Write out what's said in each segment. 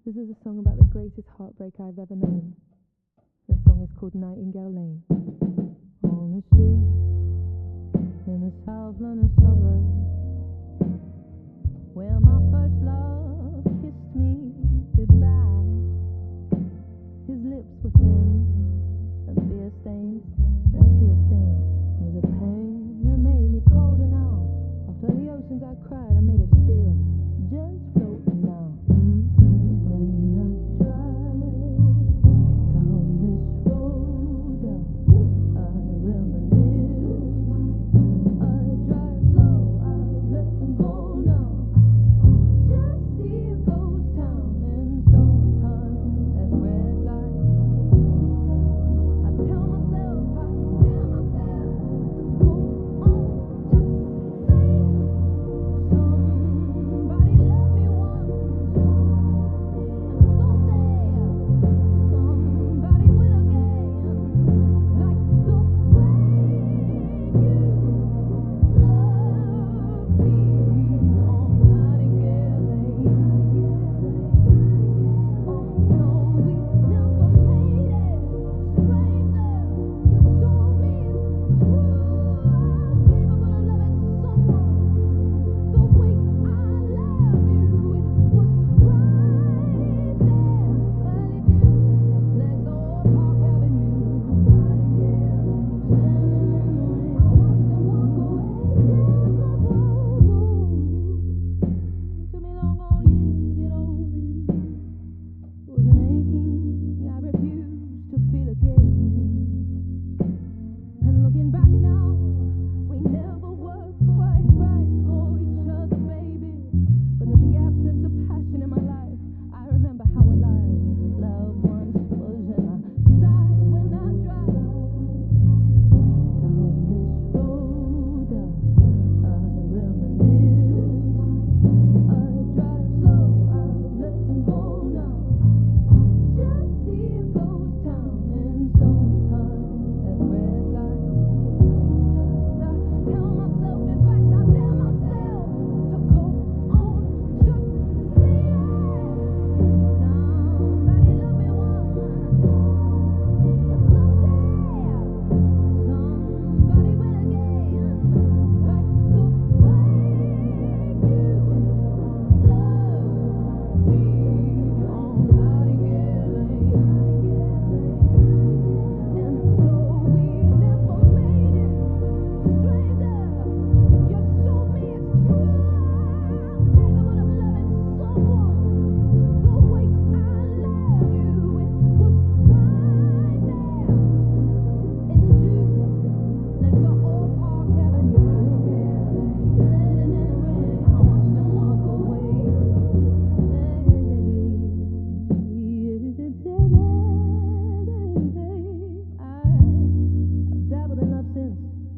This is a song about the greatest heartbreak I've ever known. The song is called Nightingale Lane. On the street in the South London suburbs, where my first love kissed me goodbye. His lips were thin and beer stained and tear stained. Was a pain that made me colder now. After the oceans I cried, I made of steel, just floating now.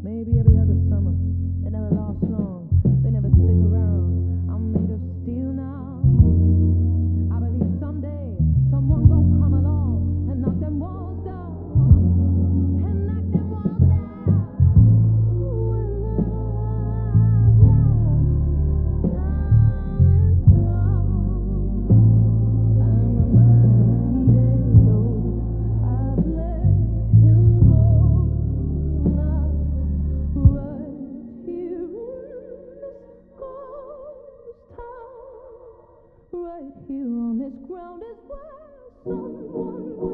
Maybe every other summer, it never lasts long, they never stick around. I'm made of steel now. I believe someday someone gon' come along and knock them walls down, and knock them walls down. Right here on this ground is where someone